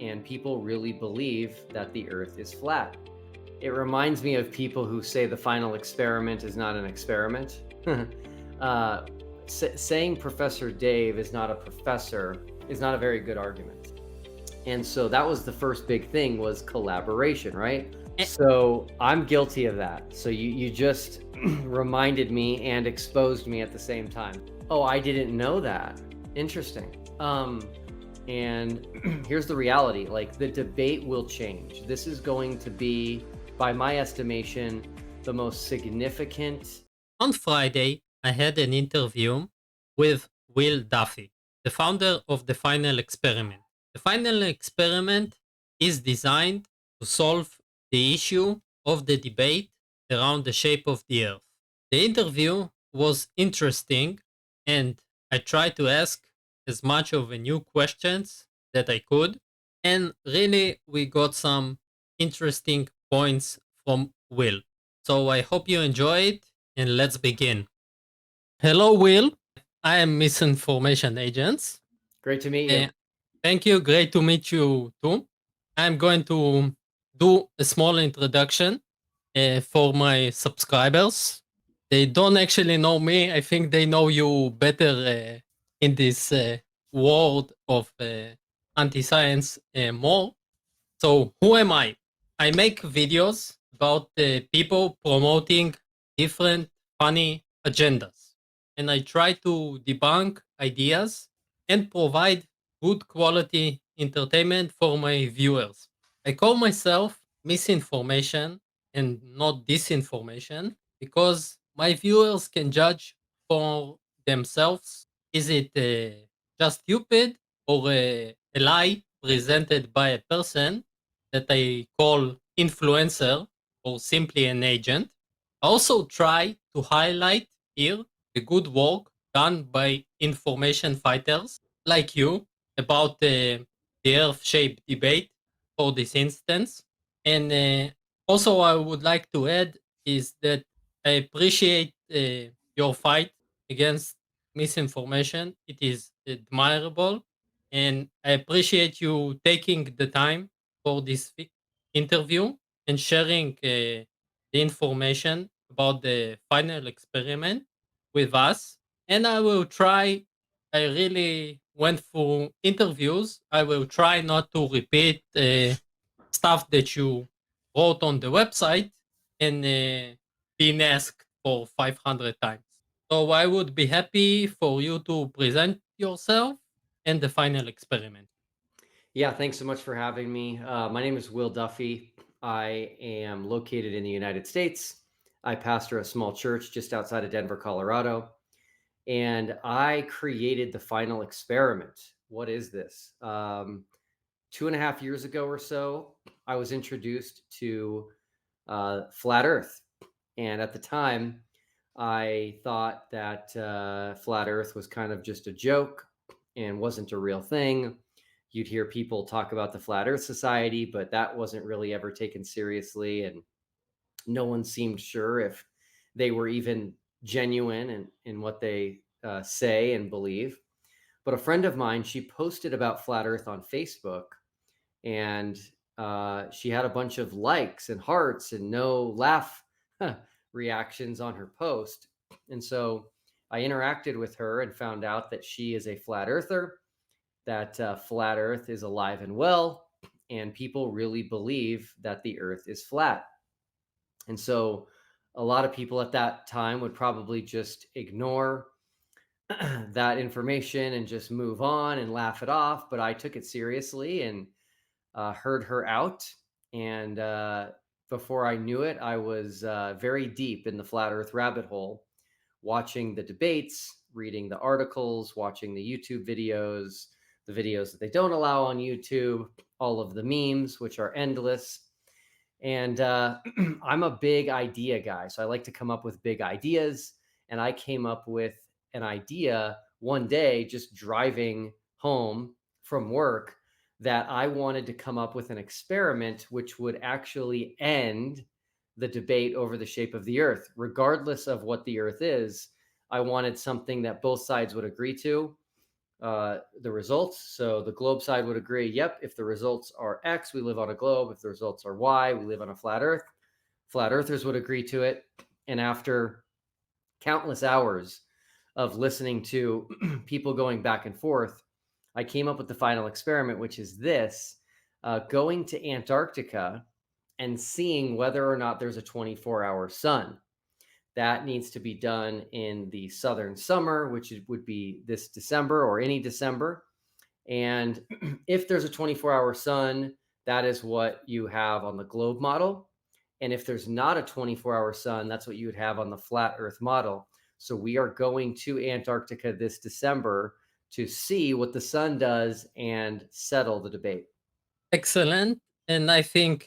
and people really believe that the earth is flat. It reminds me of people who say the final experiment is not an experiment. uh, Saying Professor Dave is not a professor is not a very good argument. And so that was the first big thing, was collaboration, right? Eh, So I'm guilty of that. So you just reminded me and exposed me at the same time. Oh, I didn't know that. Interesting. And here's the reality, like, the debate will change. This is going to be, by my estimation, the most significant. On Friday, I had an interview with Will Duffy, the founder of the Final Experiment. The Final Experiment is designed to solve the issue of the debate around the shape of the Earth. The interview was interesting, and I tried to ask as much of a new questions that I could. And really, we got some interesting points from Will. So I hope you enjoy it, and let's begin. Hello, Will. I am Misinformation Agents. Great to meet Uh, you. Thank you. Great to meet you too. I'm going to do a small introduction for my subscribers. They don't actually know me. I think they know you better in this world of anti-science more. So, who am I? I make videos about people promoting different funny agendas. And I try to debunk ideas and provide good quality entertainment for my viewers. I call myself misinformation and not disinformation because my viewers can judge for themselves. Is it just stupid or a lie presented by a person that I call influencer or simply an agent? I also try to highlight here the good work done by information fighters like you about the Earth shape debate for this instance. And also, I would like to add is that I appreciate your fight against misinformation. It is admirable, and I appreciate you taking the time for this interview and sharing the information about the final experiment with us. And I will try. I really went through interviews. I will try not to repeat stuff that you wrote on the website and been asked for 500 times. So I would be happy for you to present yourself and the final experiment. Yeah, thanks so much for having me. My name is Will Duffy. I am located in the United States. I pastor a small church just outside of Denver, Colorado. And I created the final experiment. What is this? 2.5 years ago or so, I was introduced to flat Earth. And at the time, I thought that flat Earth was kind of just a joke and wasn't a real thing. You'd hear people talk about the Flat Earth Society, but that wasn't really ever taken seriously. And no one seemed sure if they were even genuine in what they say and believe. But a friend of mine, she posted about flat Earth on Facebook, and she had a bunch of likes and hearts and no laugh reactions on her post. And so I interacted with her and found out that she is a flat earther, that flat Earth is alive and well, and people really believe that the Earth is flat. And so a lot of people at that time would probably just ignore that information and just move on and laugh it off. But I took it seriously and heard her out. And before I knew it, I was very deep in the flat Earth rabbit hole, watching the debates, reading the articles, watching the YouTube videos, the videos that they don't allow on YouTube, all of the memes, which are endless. And I'm a big idea guy. So I like to come up with big ideas. And I came up with an idea one day just driving home from work, that I wanted to come up with an experiment which would actually end the debate over the shape of the earth, regardless of what the earth is. I wanted something that both sides would agree to. the results. So the globe side would agree, yep, if the results are X, we live on a globe. If the results are Y, we live on a flat Earth. Flat earthers would agree to it. And after countless hours of listening to people going back and forth, I came up with the final experiment, which is this: going to Antarctica and seeing whether or not there's a 24-hour sun. That needs to be done in the southern summer, which would be this December or any December. And if there's a 24-hour sun, that is what you have on the globe model. And if there's not a 24-hour sun, that's what you would have on the flat Earth model. So we are going to Antarctica this December to see what the sun does and settle the debate. Excellent. And I think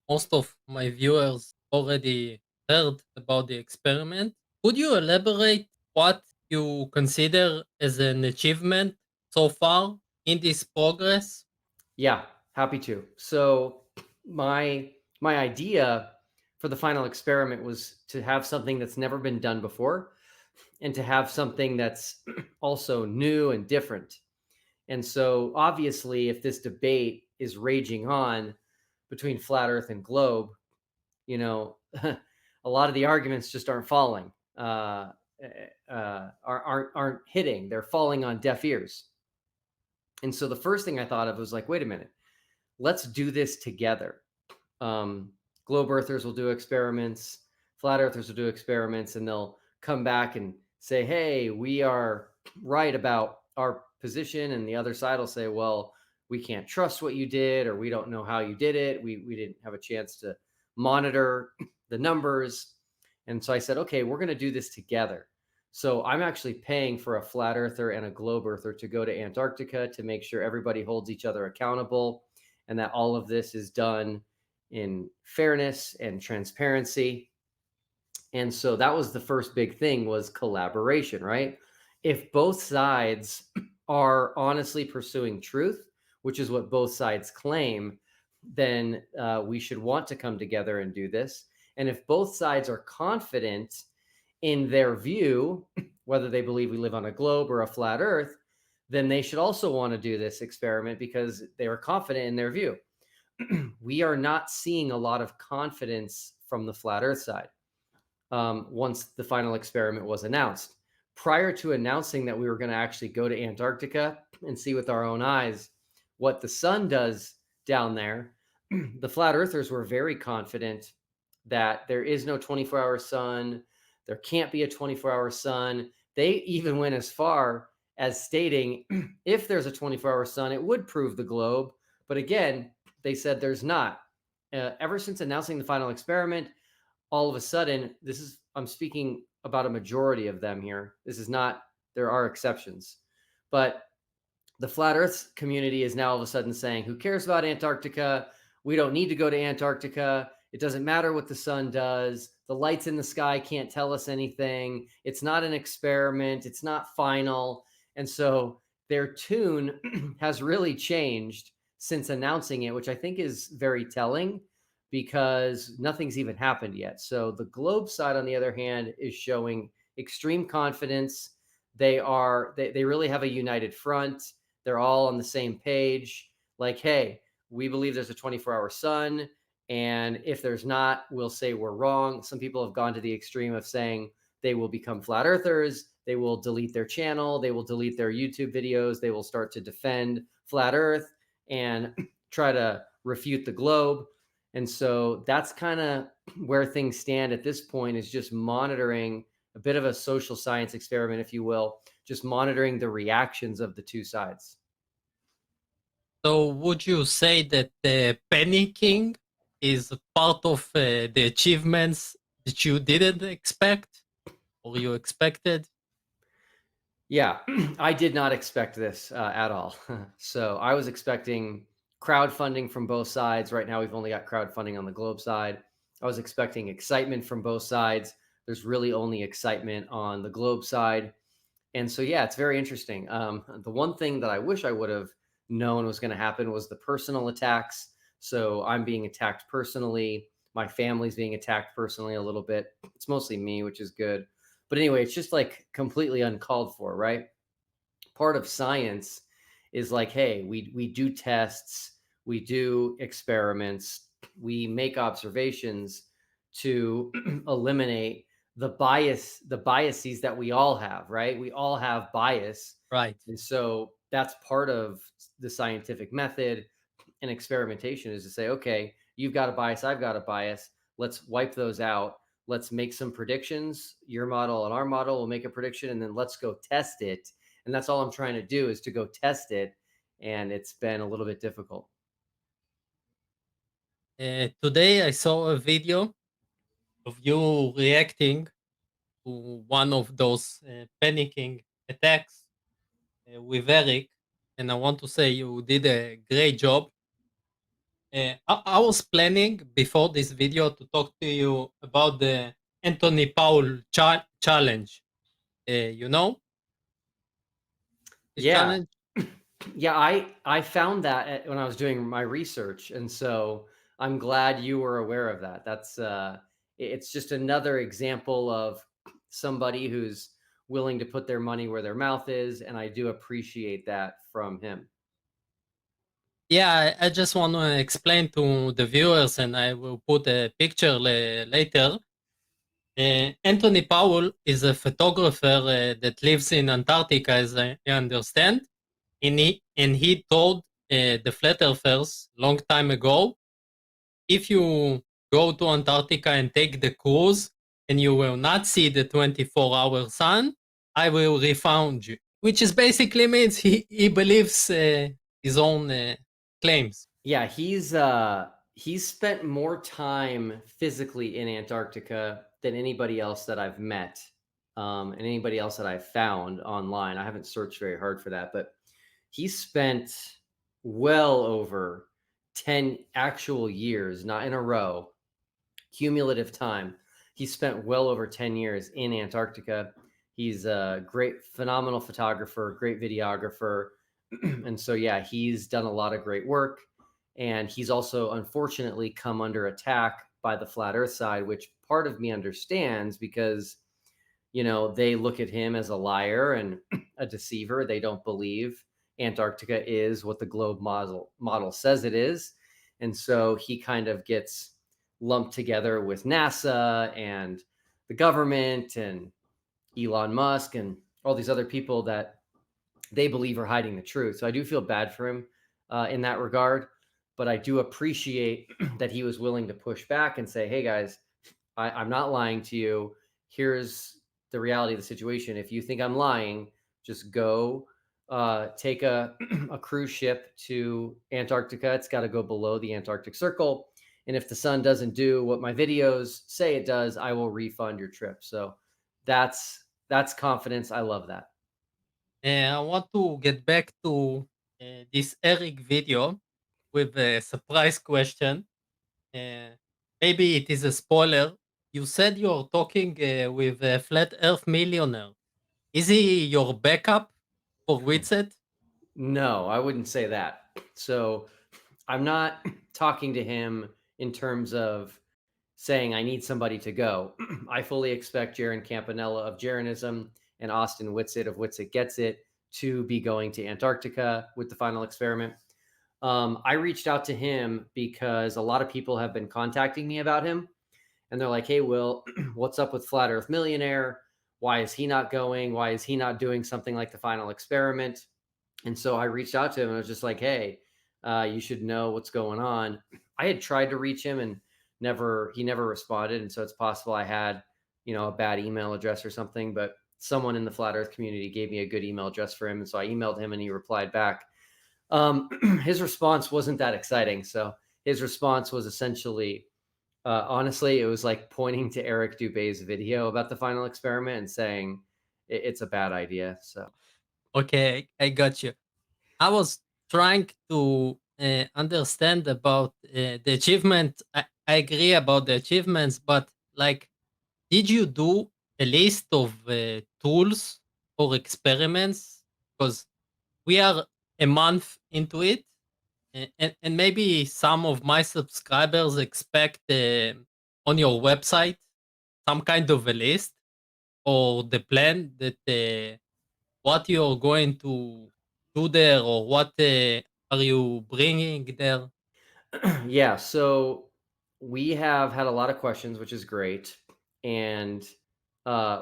most of my viewers already heard about the experiment. Could you elaborate what you consider as an achievement so far in this progress? Yeah, happy to. So my idea for the final experiment was to have something that's never been done before and to have something that's also new and different. And so obviously if this debate is raging on between flat earth and globe, you know, a lot of the arguments just aren't falling. Aren't hitting. They're falling on deaf ears. And so the first thing I thought of was like, wait a minute, let's do this together. Globe earthers will do experiments, flat earthers will do experiments, and they'll come back and say, hey, we are right about our position. And the other side will say, well, we can't trust what you did, or we don't know how you did it. We didn't have a chance to monitor the numbers. And so I said, okay, we're going to do this together. So I'm actually paying for a flat earther and a globe earther to go to Antarctica to make sure everybody holds each other accountable and that all of this is done in fairness and transparency. And so that was the first big thing, was collaboration, right? If both sides are honestly pursuing truth, which is what both sides claim, then we should want to come together and do this. And if both sides are confident in their view, whether they believe we live on a globe or a flat earth, then they should also want to do this experiment because they are confident in their view. We are not seeing a lot of confidence from the flat earth side once the final experiment was announced. Prior to announcing that we were going to actually go to Antarctica and see with our own eyes what the sun does down there, the flat earthers were very confident that there is no 24-hour sun. There can't be a 24-hour sun. They even went as far as stating if there's a 24-hour sun, it would prove the globe. But again, they said there's not. Ever since announcing the final experiment, all of a sudden, I'm speaking about a majority of them here. This is not, there are exceptions. But the flat earth community is now all of a sudden saying, who cares about Antarctica? We don't need to go to Antarctica. It doesn't matter what the sun does. The lights in the sky can't tell us anything. It's not an experiment. It's not final. And so their tune has really changed since announcing it, which I think is very telling because nothing's even happened yet. So the globe side, on the other hand, is showing extreme confidence. They really have a united front. They're all on the same page. Like, hey, we believe there's a 24-hour sun. And if there's not, we'll say we're wrong. Some people have gone to the extreme of saying they will become flat earthers. They will delete their channel. They will delete their YouTube videos. They will start to defend flat earth and try to refute the globe. And so that's kind of where things stand at this point, is just monitoring a bit of a social science experiment, if you will, just monitoring the reactions of the two sides. So, would you say that the panicking is part of the achievements that you didn't expect or you expected? Yeah, I did not expect this at all. So I was expecting crowdfunding from both sides. Right now, we've only got crowdfunding on the globe side. I was expecting excitement from both sides. There's really only excitement on the globe side. And so, yeah, it's very interesting. The one thing that I wish I would have known was going to happen was the personal attacks. So I'm being attacked personally. My family's being attacked personally a little bit. It's mostly me, which is good. But anyway, it's just like completely uncalled for, right? part of science is like, hey, we do tests, we do experiments, we make observations to eliminate the biases that we all have, right? We all have bias. Right. And so that's part of the scientific method and experimentation, is to say, okay, you've got a bias, I've got a bias. Let's wipe those out. Let's make some predictions. Your model and our model will make a prediction, and then let's go test it. And that's all I'm trying to do, is to go test it. And it's been a little bit difficult. Today I saw a video of you reacting to one of those panicking attacks with Eric, and I want to say you did a great job. I was planning before this video to talk to you about the Anthony Powell challenge. You know this Yeah. challenge? Yeah, I found that when I was doing my research, and so I'm glad you were aware of that. That's it's just another example of somebody who's willing to put their money where their mouth is, and I do appreciate that from him. Yeah, I just want to explain to the viewers, and I will put a picture later. Anthony Powell is a photographer that lives in Antarctica, as I understand, and he told the flat earthers long time ago, if you go to Antarctica and take the cruise and you will not see the 24-hour sun, I will refund you. Which is basically means he believes his own claims. Yeah, he's spent more time physically in Antarctica than anybody else that I've met, and anybody else that I've found online. I haven't searched very hard for that, but he spent well over 10 actual years, not in a row, cumulative time. He spent well over 10 years in Antarctica. He's a great, phenomenal photographer, great videographer. And so, yeah, he's done a lot of great work. And he's also unfortunately come under attack by the flat earth side, which part of me understands, because, they look at him as a liar and a deceiver. They don't believe Antarctica is what the globe model says it is. And so he kind of gets lumped together with NASA and the government and Elon Musk and all these other people that they believe are hiding the truth. So I do feel bad for him in that regard, but I do appreciate that he was willing to push back and say, "Hey guys, I'm not lying to you. Here's the reality of the situation. If you think I'm lying, just go take a, a cruise ship to Antarctica. It's got to go below the Antarctic Circle. And if the sun doesn't do what my videos say it does, I will refund your trip." So that's confidence. I love that. I want to get back to this Eric video with a surprise question. Uh, Maybe it is a spoiler. You said you're talking with a flat Earth millionaire. Is he your backup for Witset? No, I wouldn't say that. So I'm not talking to him in terms of saying I need somebody to go. I fully expect Jaron Campanella of Jaronism and Austin Whitsitt of Whitsitt Gets It to be going to Antarctica with the final experiment. I reached out to him because a lot of people have been contacting me about him, and they're like, "Hey, Will, what's up with Flat Earth Millionaire? Why is he not going? Why is he not doing something like the final experiment?" And so I reached out to him and I was just like, "Hey, you should know what's going on." I had tried to reach him and he never responded. And so it's possible I had, a bad email address or something, but someone in the flat earth community gave me a good email address for him. And so I emailed him and he replied back. His response wasn't that exciting. So his response was essentially, honestly, it was like pointing to Eric Dubé's video about the final experiment and saying it's a bad idea. So Okay, I got you. I was trying to understand about the achievement. I agree about the achievements, but like, did you do a list of tools or experiments? Because we are a month into it, and maybe some of my subscribers expect on your website some kind of a list or the plan that what you're going to do there, or what are you bringing there? Yeah, so we have had a lot of questions, which is great, and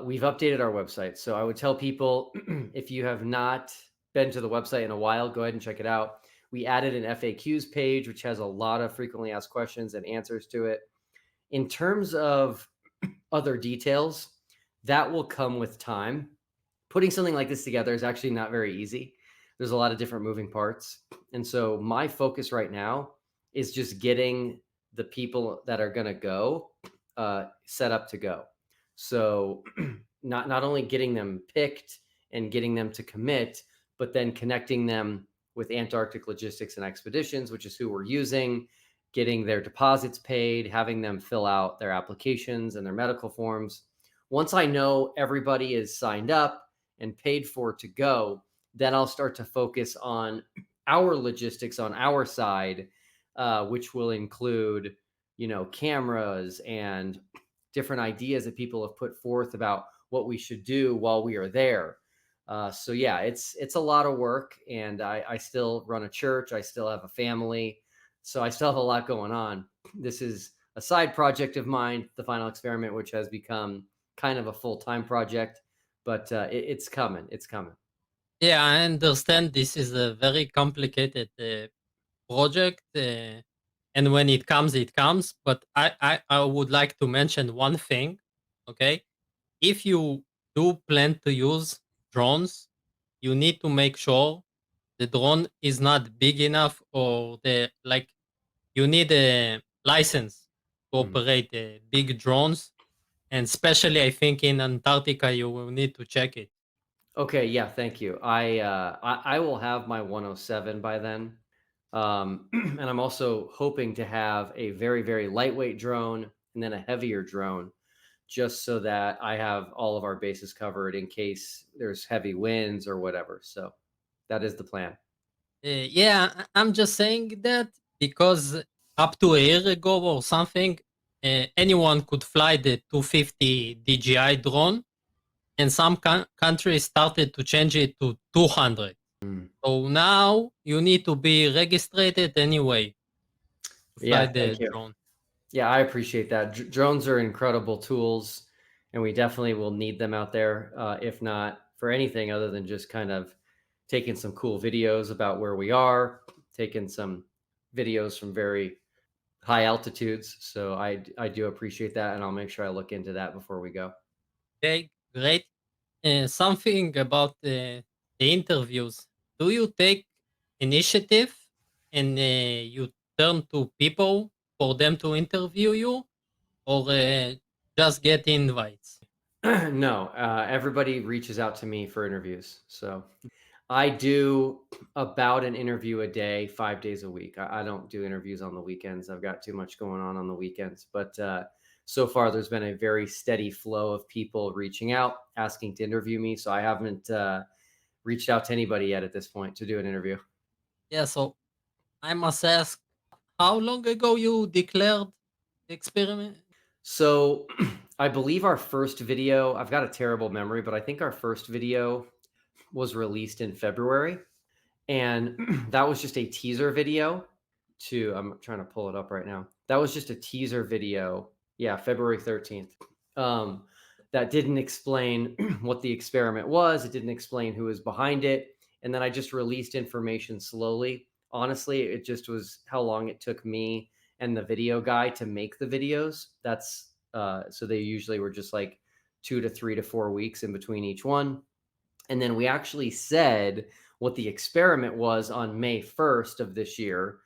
we've updated our website. So I would tell people if you have not been to the website in a while, go ahead and check it out. We added an FAQs page, which has a lot of frequently asked questions and answers to it. In terms of other details, that will come with time. Putting something like this together is actually not very easy. There's a lot of different moving parts. And so my focus right now is just getting the people that are going to go set up to go. So not only getting them picked and getting them to commit, but then connecting them with Antarctic Logistics and Expeditions, which is who we're using, getting their deposits paid, having them fill out their applications and their medical forms. Once I know everybody is signed up and paid for to go, then I'll start to focus on our logistics on our side, which will include, cameras and different ideas that people have put forth about what we should do while we are there. So yeah, it's a lot of work, and I still run a church. I still have a family, so I still have a lot going on. This is a side project of mine, the final experiment, which has become kind of a full-time project, but it's coming. It's coming. Yeah, I understand this is a very complicated project, and when it comes, it comes. But I would like to mention one thing. Okay, if you do plan to use drones, you need to make sure the drone is not big enough, or the like you need a license to Mhm. operate big drones, and especially I think in Antarctica you will need to check it. Okay, yeah, thank you. I will have my 107 by then. And I'm also hoping to have a very, very lightweight drone and then a heavier drone, just so that I have all of our bases covered in case there's heavy winds or whatever. So that is the plan. Yeah, I'm just saying that because up to a year ago or something, anyone could fly the 250 DJI drone, and some countries started to change it to 200. Mm. So now you need to be registered anyway to fly Yeah, the thank you. drone. Yeah, I appreciate that. Drones are incredible tools, and we definitely will need them out there, if not for anything other than just kind of taking some cool videos about where we are, taking some videos from very high altitudes. So I do appreciate that, and I'll make sure I look into that before we go. Okay, great. Something about the interviews. Do you take initiative and you turn to people for them to interview you, or just get invites? No, everybody reaches out to me for interviews. So I do about an interview a day, 5 days a week. I don't do interviews on the weekends. I've got too much going on the weekends. But so far, there's been a very steady flow of people reaching out, asking to interview me. So I haven't reached out to anybody yet at this point to do an interview. Yeah, so I must ask, how long ago you declared the experiment? So I believe our first video, I've got a terrible memory, but I think our first video was released in February. And that was just a teaser video to I'm trying to pull it up right now. That was just a teaser video. Yeah, February 13th. Um, that didn't explain what the experiment was. It didn't explain who was behind it. And then I just released information slowly. Honestly, it just was how long it took me and the video guy to make the videos. That's so they usually were just like 2 to 3 to 4 weeks in between each one. And then we actually said what the experiment was on May 1st of this year,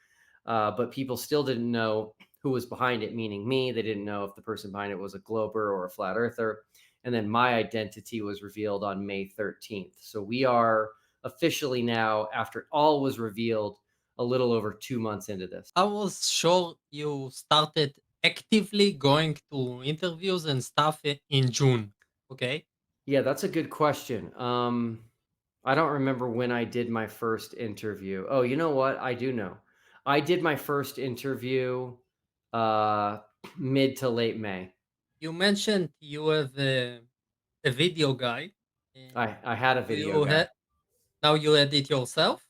but people still didn't know who was behind it, meaning me. They didn't know if the person behind it was a glober or a flat earther. And then my identity was revealed on May 13th. So we are officially now, after all was revealed, a little over 2 months into this. I was sure you started actively going to interviews and stuff in June. Okay. Yeah, that's a good question. I don't remember when I did my first interview. Oh, you know what? I do know. I did my first interview uh mid to late May. You mentioned you have a video guy. And I had a video you guy. had now you edit yourself?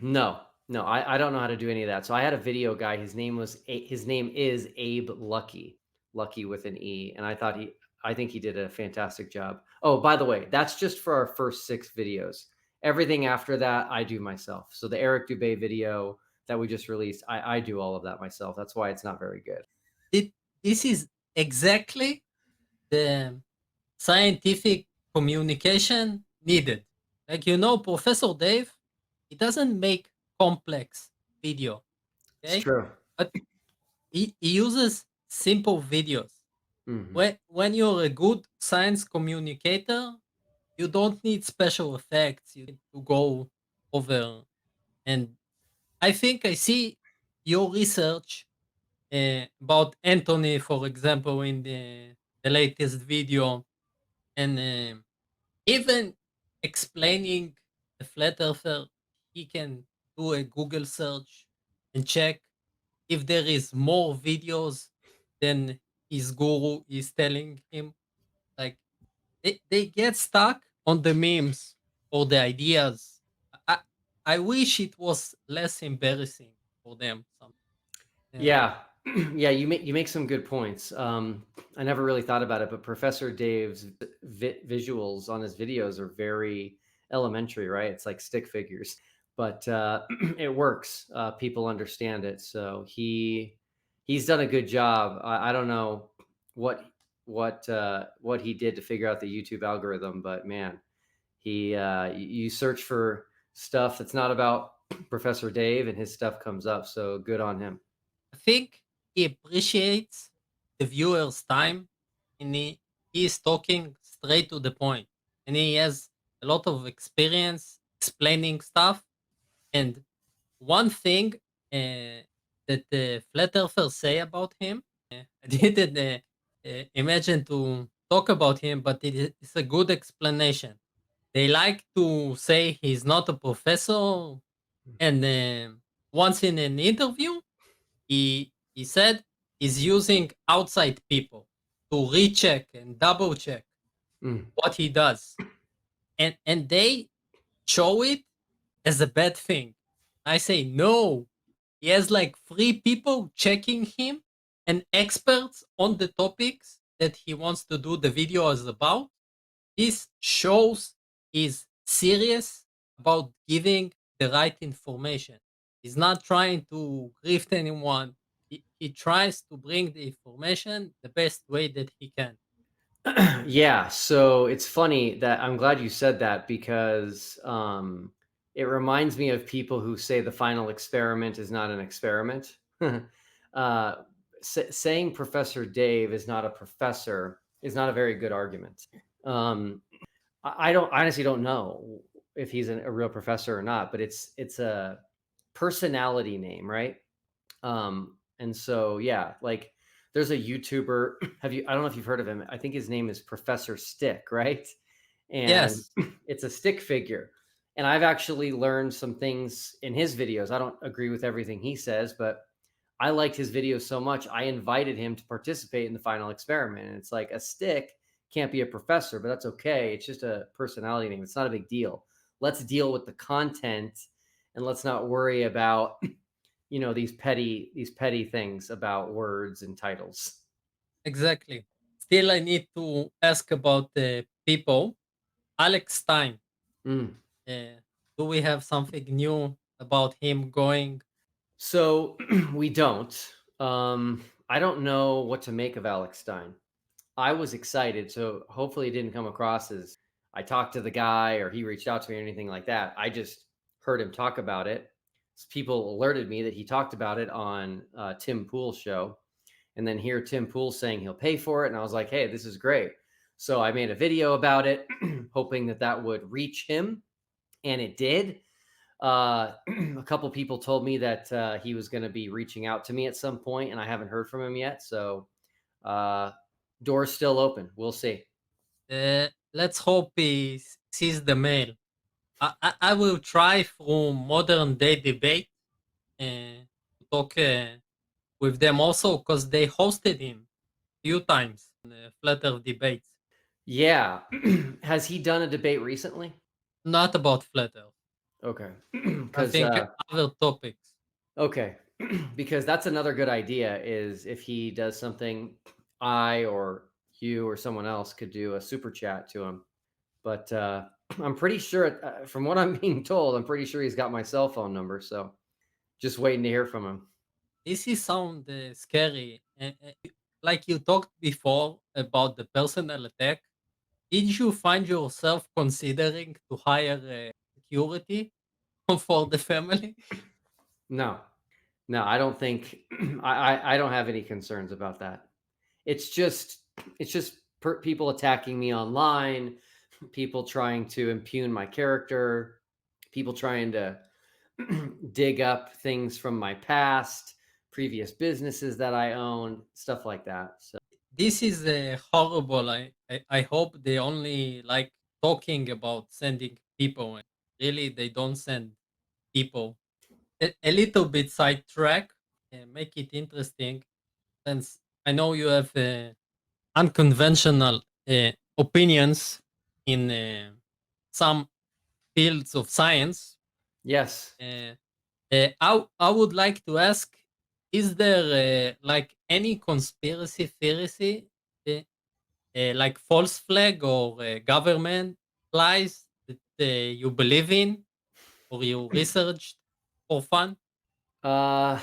No, no, I don't know how to do any of that. So I had a video guy. His name is Abe Lucky, Lucky with an E, and I think he did a fantastic job. Oh, by the way, that's just for our first 6 videos. Everything after that, I do myself. So the Eric Dubé video that we just released, I do all of that myself. That's why it's not very good. It, this is exactly the scientific communication needed. Like Professor Dave, he doesn't make complex video, It's okay? true. But he uses simple videos. Mhm. When you're a good science communicator, you don't need special effects. You need to go over. And I think I see your research about Anthony, for example, in the latest video, and even explaining the flat earther, he can do a Google search and check if there is more videos than his guru is telling him. Like they get stuck on the memes or the ideas. I, I wish it was less embarrassing for them. Yeah. Yeah. Yeah, you make some good points. I never really thought about it, but Professor Dave's visuals on his videos are very elementary, right? It's like stick figures, but it works. People understand it, so he's done a good job. I don't know what what he did to figure out the YouTube algorithm, but man, you search for stuff that's not about Professor Dave, and his stuff comes up. So good on him. I think he appreciates the viewer's time, and he is talking straight to the point, and he has a lot of experience explaining stuff. And one thing that the flat earthers say about him, I didn't imagine to talk about him, but it's a good explanation. They like to say he's not a professor, and once in an interview, he said he's using outside people to recheck and double check Mm. what he does, and they show it as a bad thing. I say no. He has like 3 people checking him and experts on the topics that he wants to do the video is about. This shows he's serious about giving the right information. He's not trying to grift anyone. He tries to bring the information the best way that he can. Yeah, so it's funny that I'm glad you said that because it reminds me of people who say the final experiment is not an experiment. uh, saying Professor Dave is not a professor is not a very good argument. Um, I don't honestly don't know if he's a real professor or not, but it's a personality name, right? And so yeah, like there's a YouTuber. I don't know if you've heard of him. I think his name is Professor Stick, right? And Yes, it's a stick figure. And I've actually learned some things in his videos. I don't agree with everything he says, but I liked his videos so much. I invited him to participate in the final experiment. And it's like a stick can't be a professor, but that's okay. It's just a personality name. It's not a big deal. Let's deal with the content and let's not worry about these petty things about words and titles. exactly. Still, I need to ask about the people. Alex Stein. Mm. Uh, do we have something new about him going? So we don't. I don't know what to make of Alex Stein. I was excited, so hopefully it didn't come across as I talked to the guy or he reached out to me or anything like that. I just heard him talk about it. People alerted me that he talked about it on Tim Pool's show, and then hear Tim Pool saying he'll pay for it, and I was like, hey, this is great. So I made a video about it, hoping that that would reach him, and it did. A couple people told me that he was going to be reaching out to me at some point, and I haven't heard from him yet. So uh, door's still open. We'll see. Let's hope he sees the mail. I will try through modern day debate to talk with them also because they hosted him few times on the Flat Earth debates. Yeah. Has he done a debate recently? Not about flat Earth. Okay. I Because think other topics. okay, because that's another good idea is if he does something, I or you or someone else could do a super chat to him. But I'm pretty sure, from what I'm being told, I'm pretty sure he's got my cell phone number. So just waiting to hear from him. This is sound scary. Like you talked before about the personal attack. Did you find yourself considering to hire security for the family? No, no, I don't think I don't have any concerns about that. It's just people attacking me online, people trying to impugn my character, people trying to dig up things from my past, previous businesses that I own, stuff like that. So, This is horrible. I hope they only like talking about sending people. And really, they don't send people. A little bit sidetrack, make it interesting. Since I know you have unconventional opinions in some fields of science, yes. uh, I would like to ask: is there like any conspiracy theory, uh, like false flag or government lies that you believe in or you researched for fun? Uh,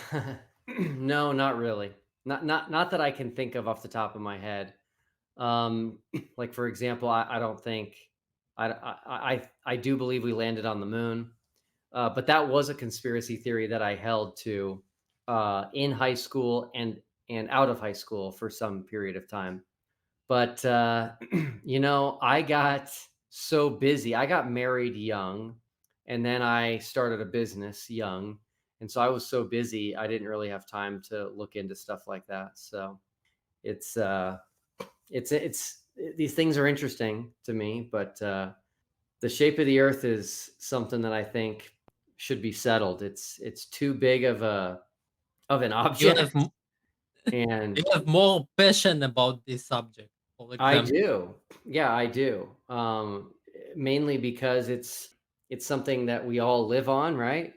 no, not really. Not that I can think of off the top of my head. Like for example, I don't think I do believe we landed on the moon, but that was a conspiracy theory that I held to in high school and out of high school for some period of time. But I got so busy. I got married young, and then I started a business young, and so I was so busy I didn't really have time to look into stuff like that. So it's uh, it's these things are interesting to me, but the shape of the Earth is something that I think should be settled. It's too big of an You have object, you and have more passion about this subject, for I example. do. Yeah, I do. Mainly because it's something that we all live on, right?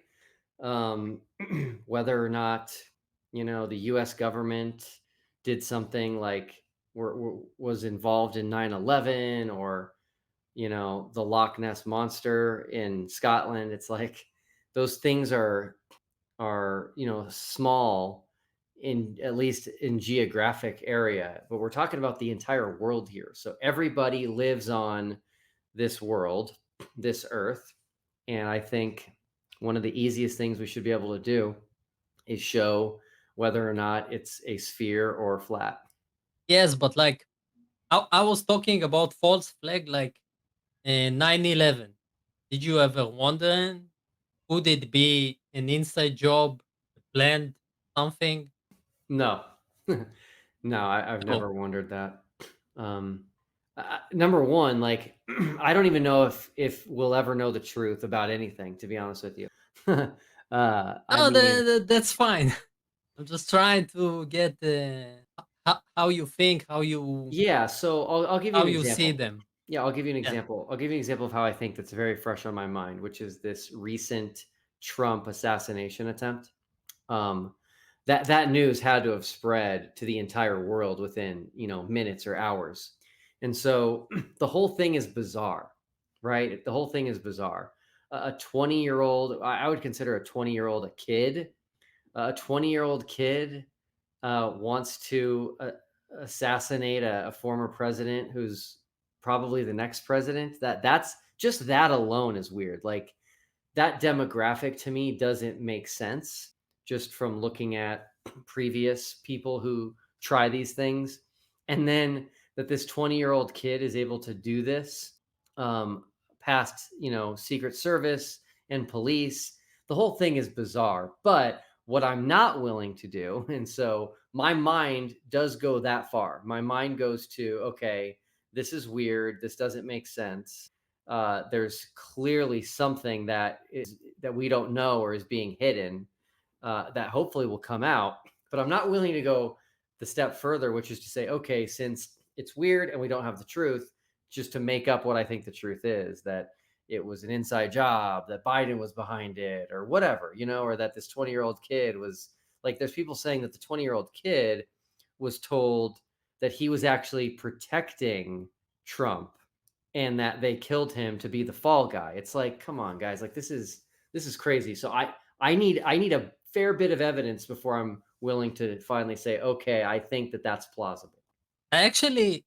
Um, whether or not the U.S. government did something like was involved in 9/11, or the Loch Ness monster in Scotland. It's like those things are small, in at least in geographic area, but we're talking about the entire world here. So everybody lives on this world, this earth, and I think one of the easiest things we should be able to do is show whether or not it's a sphere or flat. Yes, but like I was talking about false flag, like 9/11. Did you ever wonder, could it be an inside job, planned something? No. No, I've No. never wondered that. Um, Number one, like I don't even know if we'll ever know the truth about anything. To be honest with you, I No, mean, that's fine. I'm just trying to get how you think, yeah. So I'll give you how an you see example. them. Yeah, I'll give you an Yeah. example. I'll give you an example of how I think that's very fresh on my mind, which is this recent Trump assassination attempt. Um, that news had to have spread to the entire world within minutes or hours, and so the whole thing is bizarre, right? The whole thing is bizarre. A 20-year-old, I would consider a 20-year-old a kid. A 20-year-old kid wants to assassinate a former president who's probably the next president. That's just that alone is weird. Like that demographic to me doesn't make sense just from looking at previous people who try these things. And then that this 20-year-old kid is able to do this past, Secret Service and police. The whole thing is bizarre. But what I'm not willing to do, and so my mind does go that far. My mind goes to, okay, this is weird. This doesn't make sense. There's clearly something that we don't know or is being hidden, that hopefully will come out. But I'm not willing to go the step further, which is to say, okay, since it's weird and we don't have the truth, just to make up what I think the truth is, that it was an inside job, that Biden was behind it, or whatever, or that this 20-year-old kid was like, there's people saying that the 20-year-old kid was told that he was actually protecting Trump and that they killed him to be the fall guy. It's like, come on, guys, like this is crazy. So I need a fair bit of evidence before I'm willing to finally say, okay, I think that that's plausible. I actually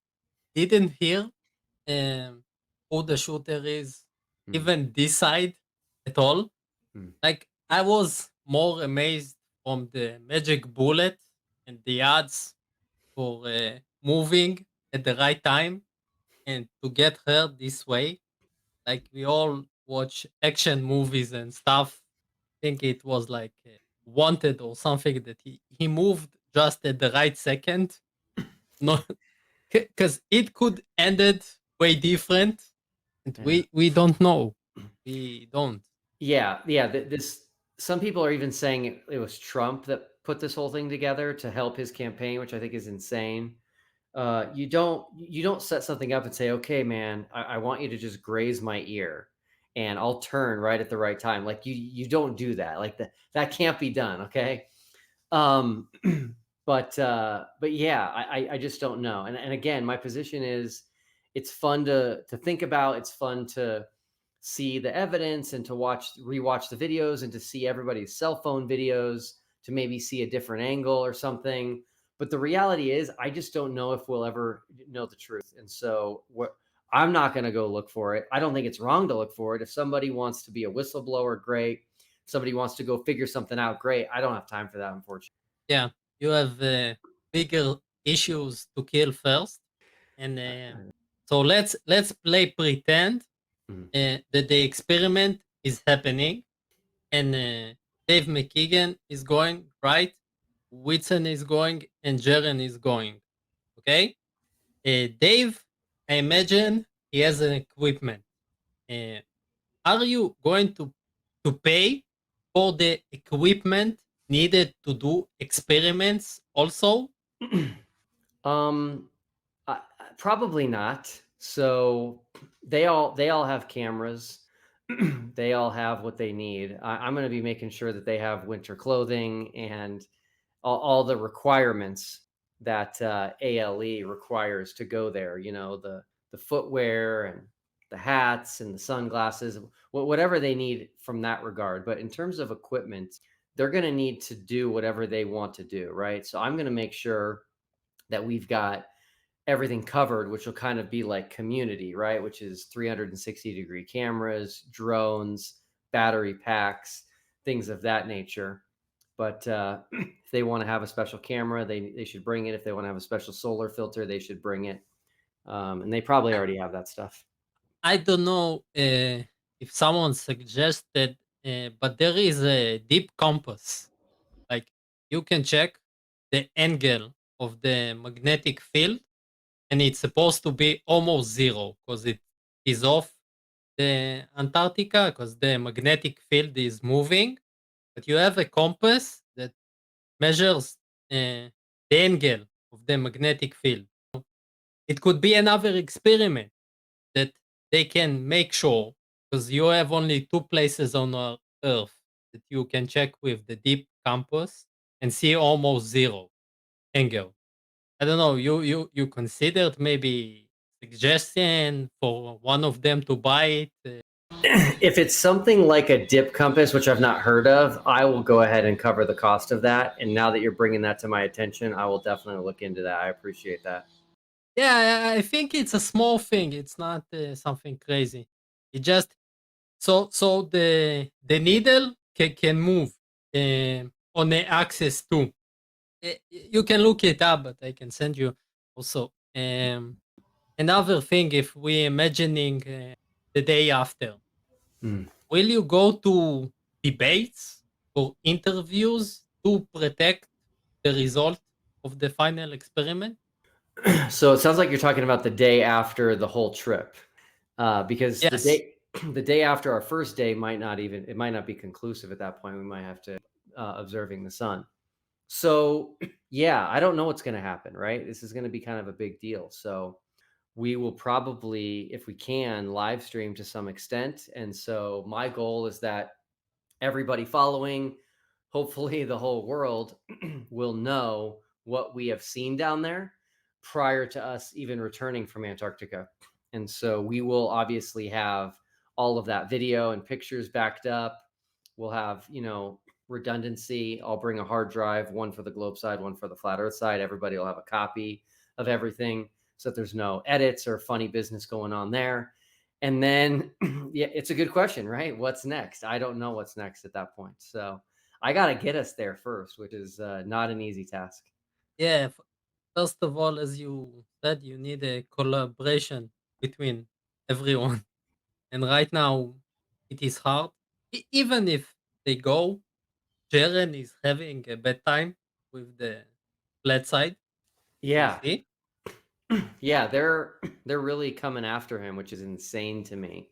didn't hear um, who the shooter is, Hmm. even this side at all. Hmm. Like I was more amazed from the magic bullet and the odds for moving at the right time and to get hurt this way. Like we all watch action movies and stuff. Think it was like wanted or something that he moved just at the right second. No, because it could ended way different, and Yeah. we don't know. We don't. Yeah, yeah. This Some people are even saying it was Trump that put this whole thing together to help his campaign, which I think is insane. You don't set something up and say, okay, man, I want you to just graze my ear, and I'll turn right at the right time. Like you don't do that. Like that can't be done. Okay. Um, but yeah, I just don't know. And again, my position is, it's fun to think about. It's fun to see the evidence and to rewatch the videos and to see everybody's cell phone videos to maybe see a different angle or something. But the reality is, I just don't know if we'll ever know the truth. And so I'm not going to go look for it. I don't think it's wrong to look for it. If somebody wants to be a whistleblower, great. If somebody wants to go figure something out, great. I don't have time for that, unfortunately. Yeah, you have bigger issues to kill first, and so let's play pretend Mhm. that the experiment is happening, and Dave McKeegan is going right, Whitson is going, and Jaren is going. Okay, Dave, I imagine he has an equipment. Uh, are you going to pay for the equipment needed to do experiments also? Um, Probably not. So they all have cameras. They all have what they need. I'm going to be making sure that they have winter clothing and all the requirements that ALE requires to go there. The footwear and the hats and the sunglasses, whatever they need from that regard. But in terms of equipment, they're going to need to do whatever they want to do, right? So I'm going to make sure that we've got everything covered, which will kind of be like community, right? Which is 360-degree cameras, drones, battery packs, things of that nature. But if they want to have a special camera, they should bring it. If they want to have a special solar filter, they should bring it. And they probably already have that stuff. I don't know if someone suggested, but there is a deep compass. Like you can check the angle of the magnetic field, and it's supposed to be almost zero because it is off the Antarctica because the magnetic field is moving. But you have a compass that measures the angle of the magnetic field. It could be another experiment that they can make sure, because you have only two places on our Earth that you can check with the deep compass and see almost zero angle. I don't know. You considered maybe suggestion for one of them to buy it? If it's something like a dip compass, which I've not heard of, I will go ahead and cover the cost of that. And now that you're bringing that to my attention, I will definitely look into that. I appreciate that. Yeah, I think it's a small thing. It's not something crazy. It just so the needle can move on the axis too. You can look it up, but I can send you also. Another thing, if we imagining the day after, Hmm. will you go to debates or interviews to protect the result of the final experiment? So it sounds like you're talking about the day after the whole trip, because the Yes. day the day after our first day might not be conclusive at that point. We might have to observing the sun. So yeah, I don't know what's going to happen. Right, this is going to be kind of a big deal. So we will probably, if we can, live stream to some extent. And so my goal is that everybody following, hopefully the whole world, will know what we have seen down there prior to us even returning from Antarctica. And so we will obviously have all of that video and pictures backed up. We'll have, redundancy. I'll bring a hard drive, one for the globe side, one for the flat earth side. Everybody will have a copy of everything so that there's no edits or funny business going on there. And then, yeah, it's a good question, right? What's next? I don't know what's next at that point. So I got to get us there first, which is not an easy task. Yeah, first of all, as you said, you need a collaboration between everyone. And right now, it is hard. Even if they go, Jaren is having a bad time with the flat side. You Yeah. see? Yeah, they're really coming after him, which is insane to me.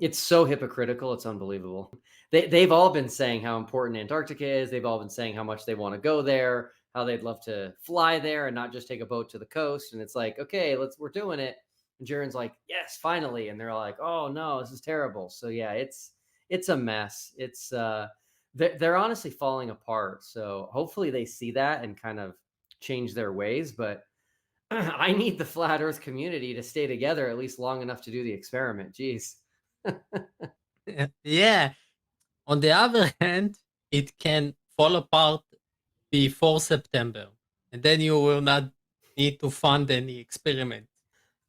It's so hypocritical, it's unbelievable. They've all been saying how important Antarctica is. They've all been saying how much they want to go there, how they'd love to fly there and not just take a boat to the coast. And it's like, okay, we're doing it. And Jaren's like, yes, finally. And they're like, oh no, this is terrible. So yeah, it's a mess. They're honestly falling apart. So hopefully they see that and kind of change their ways. But I need the flat Earth community to stay together at least long enough to do the experiment. Jeez. Yeah. On the other hand, it can fall apart before September, and then you will not need to fund any experiment,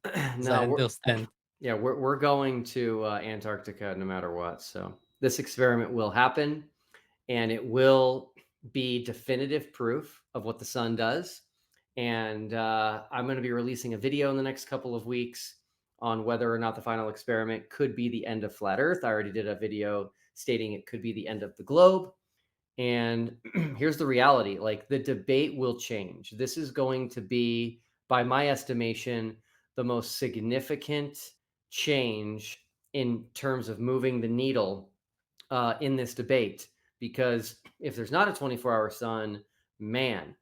as I No, understand. we're going to Antarctica no matter what. So this experiment will happen, and it will be definitive proof of what the sun does. And I'm going to be releasing a video in the next couple of weeks on whether or not the final experiment could be the end of flat Earth. I already did a video stating it could be the end of the globe. And here's the reality, like the debate will change. This is going to be, by my estimation, the most significant change in terms of moving the needle in this debate. Because if there's not a 24-hour sun, man,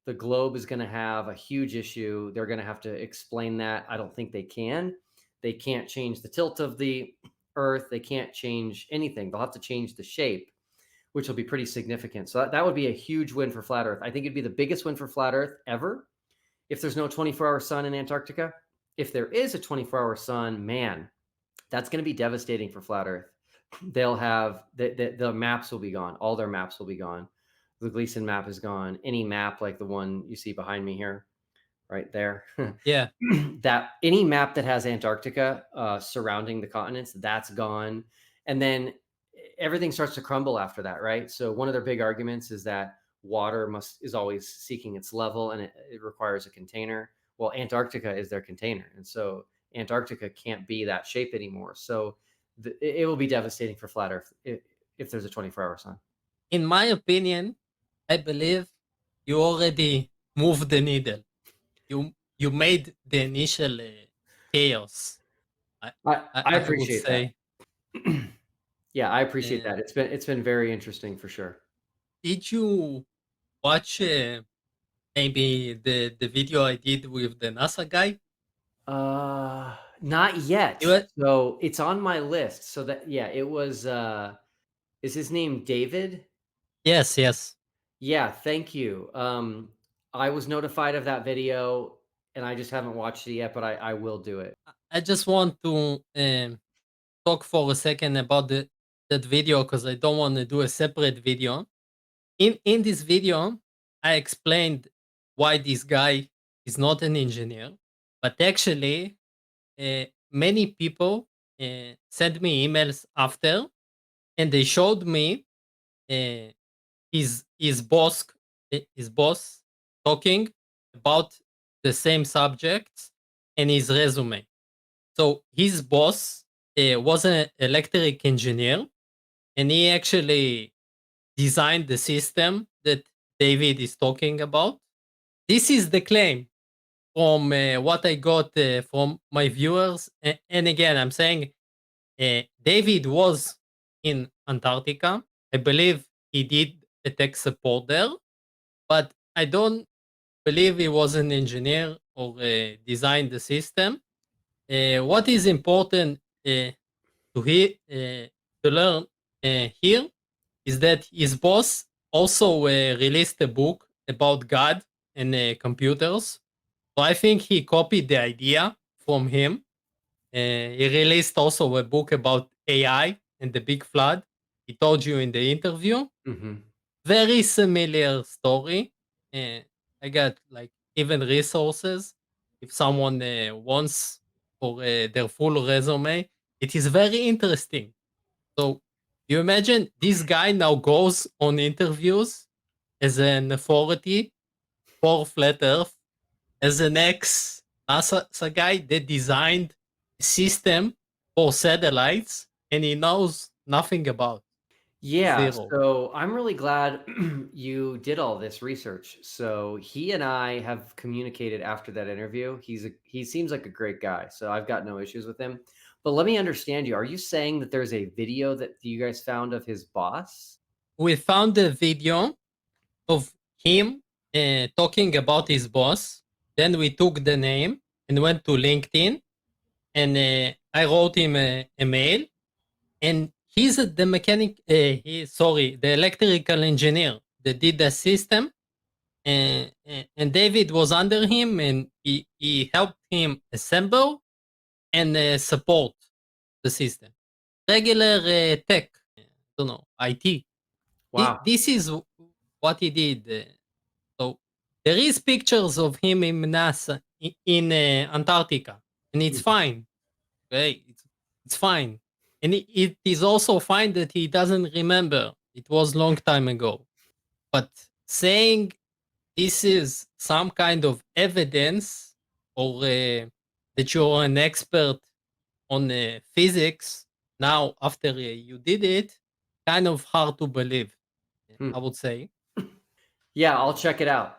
the globe is going to have a huge issue. They're going to have to explain that. I don't think they can. They can't change the tilt of the Earth. They can't change anything. They'll have to change the shape, which will be pretty significant. So that would be a huge win for flat Earth. I think it'd be the biggest win for flat Earth ever if there's no 24-hour sun in Antarctica. If there is a 24-hour sun, man, that's going to be devastating for flat Earth. They'll have the maps will be gone. All their maps will be gone. The Gleason map is gone. Any map like the one you see behind me here, right there, Yeah. that any map that has Antarctica surrounding the continents, that's gone. And then everything starts to crumble after that, right? So one of their big arguments is that water is always seeking its level, and it requires a container. Well, Antarctica is their container, and so Antarctica can't be that shape anymore. So it will be devastating for flat Earth if there's a 24-hour sun. In my opinion, I believe you already moved the needle. You made the initial chaos. I, I I would appreciate that. say. Yeah, I appreciate Uh, that. It's been very interesting for sure. did you watch maybe the video I did with the NASA guy? Not yet. It was, So it's on my list. So that, yeah, it was is his name David? yes, yes. Yeah, thank you. I was notified of that video and I just haven't watched it yet, but I will do it. I just want to talk for a second about that video because I don't want to do a separate video. In this video, I explained why this guy is not an engineer, but actually, many people sent me emails after, and they showed me uh, his boss talking about the same subjects and his resume. So his boss was an electric engineer, and he actually designed the system that David is talking about. This is the claim from what I got from my viewers. And again, I'm saying David was in Antarctica. I believe he did a tech support there, but I don't. believe he was an engineer or designed the system. What is important to learn here is that his boss also released a book about God and computers. So I think he copied the idea from him. He released also a book about AI and the big flood. He told you in the interview. Hmm. Very similar story. Uh, I got like even resources if someone wants for their full resume. It is very interesting. So you imagine this guy now goes on interviews as an authority for flat Earth, as an ex NASA guy that designed a system for satellites, and he knows nothing about Yeah, zero. so I'm really glad you did all this research. So he and I have communicated after that interview. He seems like a great guy, so I've got no issues with him. But let me understand you. Are you saying that there's a video that you guys found of his boss? We found a video of him talking about his boss. Then we took the name and went to LinkedIn, and I wrote him a mail. And he's the mechanic. The electrical engineer that did the system. And David was under him, and he helped him assemble and support the system. Regular tech, don't know, IT. Wow. This is what he did. So there is pictures of him in NASA in Antarctica, and it's Mhm. fine. Okay, it's fine, and it is also fine that he doesn't remember. It was long time ago. But saying this is some kind of evidence or that you're an expert on physics now after you did it, kind of hard to believe. I Hmm. would say. Yeah, I'll check it out.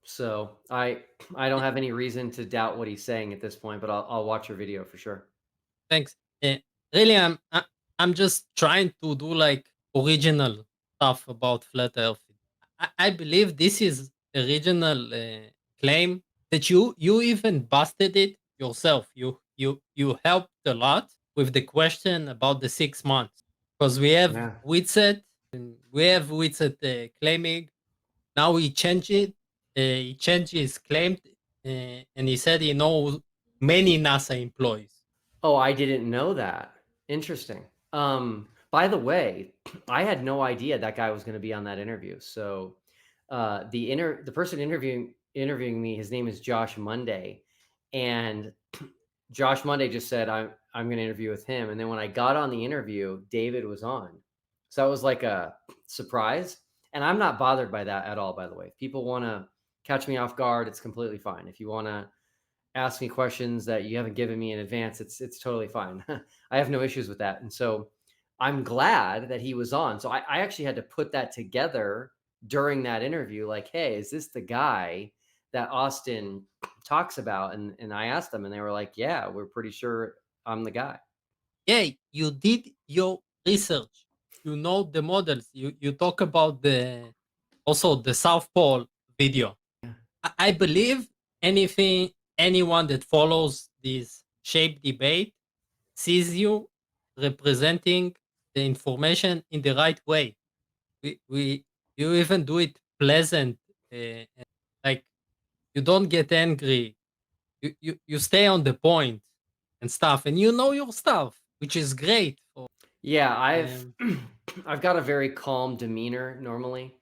So I don't have any reason to doubt what he's saying at this point, but I'll watch your video for sure. Thanks. Really, I'm just trying to do like original stuff about flat Earth. I believe this is original claim that you even busted it yourself. You helped a lot with the question about the 6 months because we have Yeah. Witset and we have Witset claiming. Now he changed it. He changed his claim, and he said he knows many NASA employees. Oh, I didn't know that. Interesting. By the way, I had no idea that guy was going to be on that interview. So, the person interviewing me, his name is Josh Monday, and Josh Monday just said I'm going to interview with him. And then when I got on the interview, David was on, so it was like a surprise. And I'm not bothered by that at all. By the way, if people want to catch me off guard, it's completely fine. If you want to ask me questions that you haven't given me in advance, it's totally fine. I have no issues with that. And so I'm glad that he was on. So I actually had to put that together during that interview. Like, hey, is this the guy that Austin talks about? And I asked them, and they were like, yeah, we're pretty sure I'm the guy. Yeah, you did your research. You know the models. You talk about the also the South Pole video. Yeah. I believe anyone that follows this shape debate sees you representing the information in the right way. We you even do it pleasant, and like you don't get angry. You stay on the point and stuff, and you know your stuff, which is great for Yeah, I've um, I've got a very calm demeanor normally,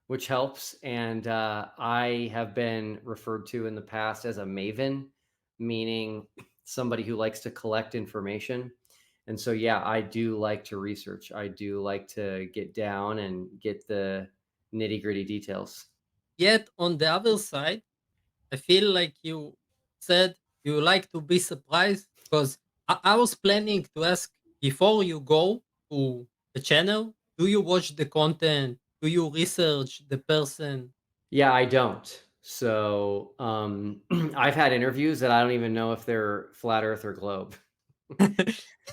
which helps. And I have been referred to in the past as a maven, meaning somebody who likes to collect information. And so, yeah, I do like to research. I do like to get down and get the nitty gritty details. yet on the other side, I feel like you said you like to be surprised because I was planning to ask before you go to the channel, do you watch the content? Do you research the person? Yeah, I don't. So I've had interviews that I don't even know if they're flat Earth or globe.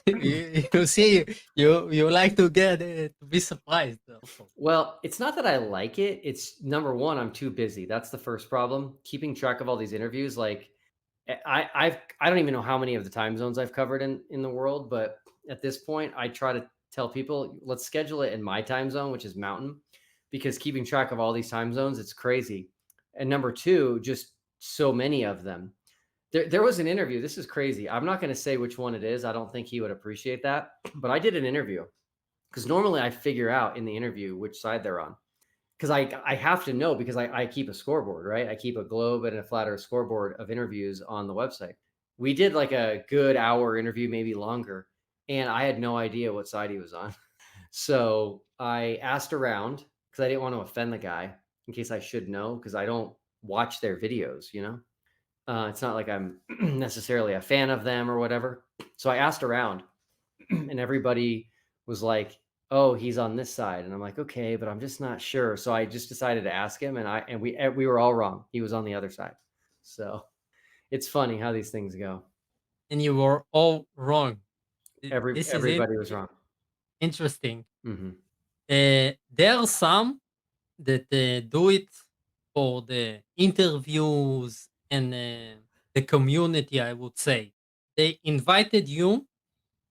You see, you like to get to be surprised also. Well, it's not that I like it. It's number one, I'm too busy. That's the first problem. Keeping track of all these interviews, like I don't even know how many of the time zones I've covered in the world, but at this point, I try to tell people, let's schedule it in my time zone, which is mountain, because keeping track of all these time zones, it's crazy. And number two, just so many of them. There was an interview. This is crazy. I'm not going to say which one it is. I don't think he would appreciate that. But I did an interview because normally I figure out in the interview which side they're on because I have to know because I keep a scoreboard, right? I keep a globe and a flat earth scoreboard of interviews on the website. We did like a good hour interview, maybe longer, and I had no idea what side he was on. So I asked around because I didn't want to offend the guy in case I should know because I don't watch their videos, you know? It's not like I'm necessarily a fan of them or whatever. So I asked around and everybody was like, "Oh, he's on this side." And I'm like, "Okay, but I'm just not sure." So I just decided to ask him and we were all wrong. He was on the other side. So, it's funny how these things go. And you were all wrong. This is it. Everybody was wrong. Interesting. Mhm. There are some that do it for the interviews and the community, I would say. They invited you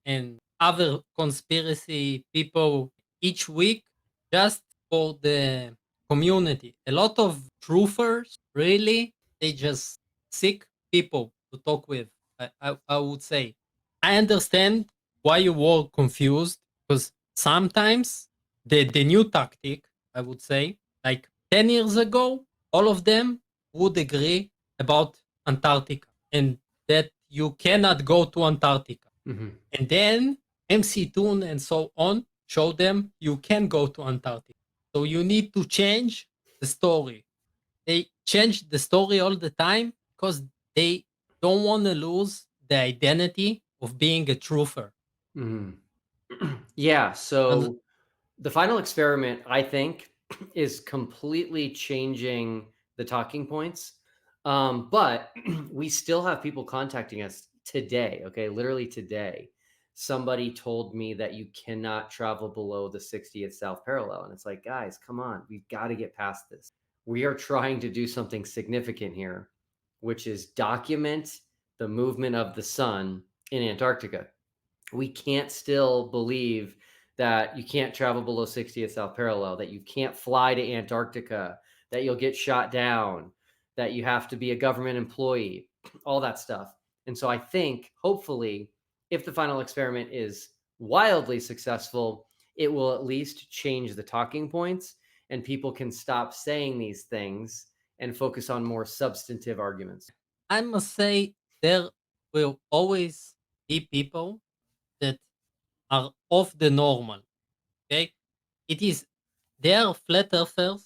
and other conspiracy people each week just for the community. A lot of truthers, really, they just seek people to talk with. I would say. I understand why you were confused because sometimes the new tactic, I would say, like 10 years ago, all of them would agree about Antarctica and that you cannot go to Antarctica. Mhm. And then MC Toon and so on show them you can go to Antarctica. So you need to change the story. They change the story all the time because they don't want to lose the identity of being a truther. Mhm. Yeah, And so the final experiment, I think, is completely changing the talking points. But we still have people contacting us today. Okay. Literally today. Somebody told me that you cannot travel below the 60th South parallel. And it's like, guys, come on. We've got to get past this. We are trying to do something significant here, which is document the movement of the sun in Antarctica. We can't still believe that you can't travel below 60th South parallel, that you can't fly to Antarctica, that you'll get shot down, that you have to be a government employee, all that stuff. And so I think hopefully if the final experiment is wildly successful, it will at least change the talking points and people can stop saying these things and focus on more substantive arguments. I must say, there will always be people that are off the normal. Okay, it is they are flat earthers,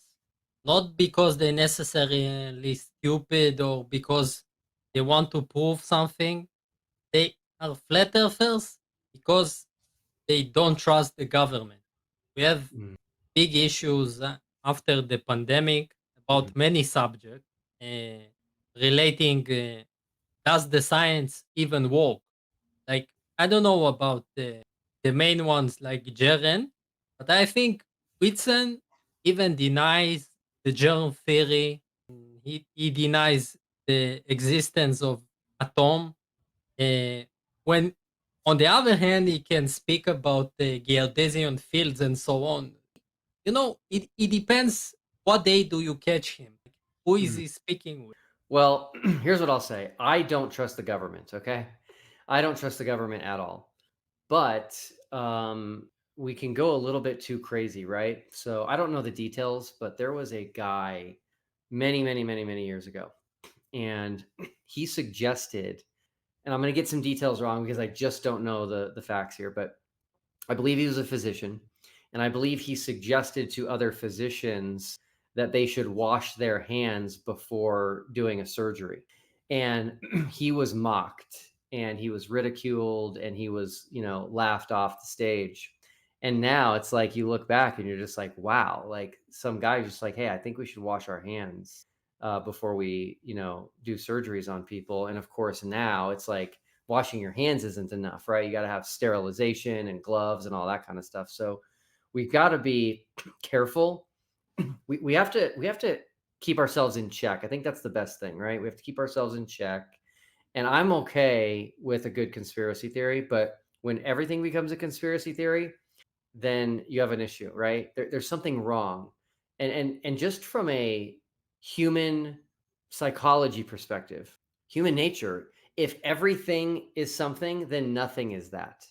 not because they're necessarily stupid or because they want to prove something. They are flat earthers because they don't trust the government. We have Mm, big issues after the pandemic mhm, about many subjects uh, relating does the science even work? Like, I don't know about the main ones like Jeren, but I think Whitson even denies the germ theory. He denies the existence of atom. Uh, when, on the other hand, he can speak about the geodesian fields and so on. You know, it depends what day do you catch him. Like, who is mhm. he speaking with? Well, here's what I'll say. I don't trust the government, okay? I don't trust the government at all. But we can go a little bit too crazy, right? So I don't know the details, but there was a guy many, many, many, many years ago, and he suggested, and I'm going to get some details wrong because I just don't know the facts here, but I believe he was a physician, and I believe he suggested to other physicians that they should wash their hands before doing a surgery. And he was mocked and he was ridiculed and he was, laughed off the stage. And now it's like you look back and you're just like, wow, like some guy just like, hey, I think we should wash our hands before we, do surgeries on people. And of course, now it's like washing your hands isn't enough, right? You got to have sterilization and gloves and all that kind of stuff. So we've got to be careful. We have to keep ourselves in check. I think that's the best thing, right? We have to keep ourselves in check. And I'm okay with a good conspiracy theory, but when everything becomes a conspiracy theory, then you have an issue, right? There's something wrong. And just from a human psychology perspective, human nature, if everything is something, then nothing is that.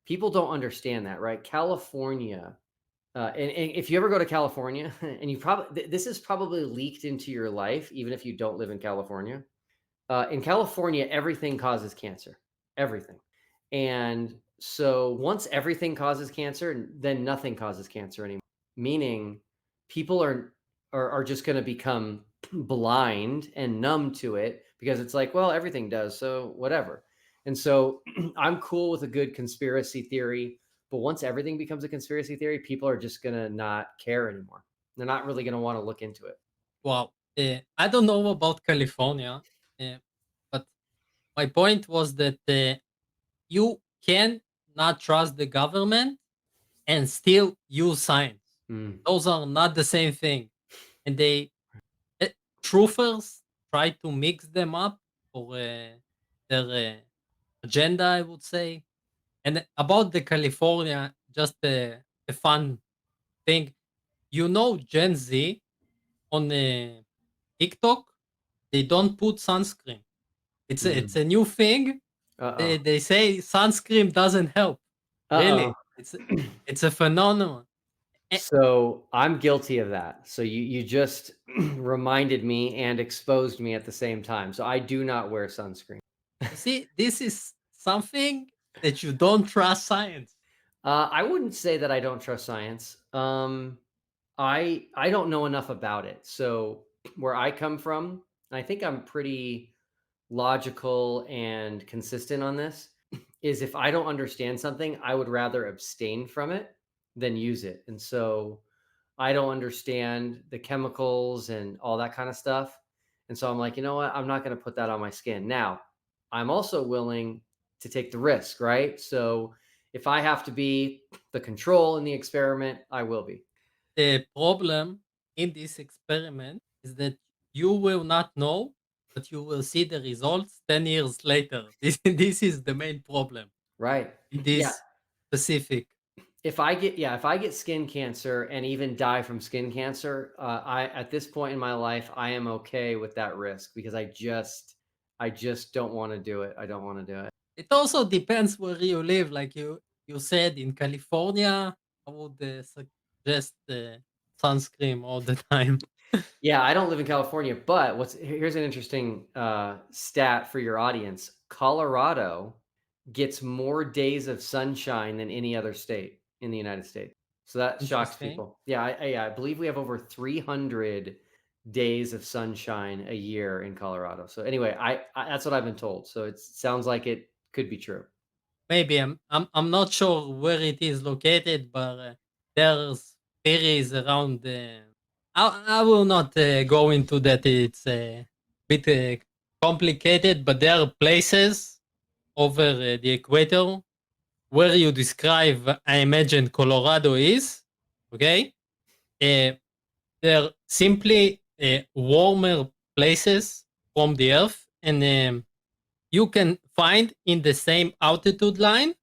People don't understand that, right? California, and if you ever go to California, and you probably this is probably leaked into your life, even if you don't live in California. In California, everything causes cancer, everything. And so once everything causes cancer, then nothing causes cancer anymore. Meaning, people are just going to become blind and numb to it because it's like, well, everything does, so whatever. And so I'm cool with a good conspiracy theory, but once everything becomes a conspiracy theory, people are just going to not care anymore. They're not really going to want to look into it. Wow. I don't know about California, uh, but my point was that you can not trust the government and still use science. Mm, Those are not the same thing. And uh, truthers try to mix them up for their agenda, I would say. And about the California, just a fun thing. Gen Z on TikTok, they don't put sunscreen. It's mm. a new thing. Uh-oh. They say sunscreen doesn't help. Uh-oh. Really, it's a phenomenon. Eh, So I'm guilty of that. So you just reminded me and exposed me at the same time. So I do not wear sunscreen. You see, this is something that you don't trust science. I wouldn't say that I don't trust science. I don't know enough about it. So where I come from, and I think I'm pretty logical and consistent on this, is if I don't understand something, I would rather abstain from it than use it. And so I don't understand the chemicals and all that kind of stuff. And so I'm like, you know what? I'm not going to put that on my skin. Now, I'm also willing to take the risk, right? So if I have to be the control in the experiment, I will be. The problem in this experiment is that you will not know, but you will see the results 10 years later. This is the main problem Right. in Yeah. this specific. If I get skin cancer and even die from skin cancer, I at this point in my life, I am okay with that risk because I just don't want to do it. I don't want to do it. It also depends where you live. Like you said, in California, I would suggest sunscreen all the time. Yeah, I don't live in California, but here's an interesting stat for your audience. Colorado gets more days of sunshine than any other state in the United States. So that shocks Interesting. people. Yeah, I believe we have over 300 days of sunshine a year in Colorado. So anyway, I that's what I've been told. So it sounds like it could be true. Maybe I'm not sure where it is located, but there's theories around. I will not go into that. It's a bit complicated, but there are places over the equator where you describe. I imagine Colorado is okay. Uh, they're simply warmer places from the Earth, and you can find in the same altitude line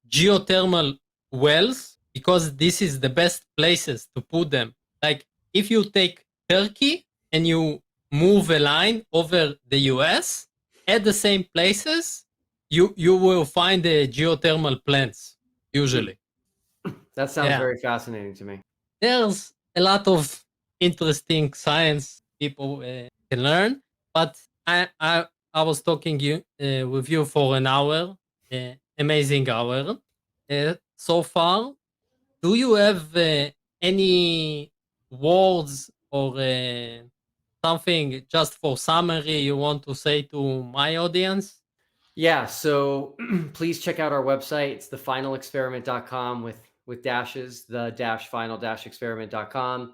geothermal wells because this is the best places to put them. Like if you take Turkey and you move a line over the US at the same places, you will find the geothermal plants Hmm. usually. That sounds Yeah, very fascinating to me. there's a lot of interesting science people can learn, but I was talking with you for an hour, amazing hour so far. Do you have any words or something just for summary you want to say to my audience? Yeah, so please check out our website. It's thefinalexperiment.com with dashes, the dash final dash experiment.com.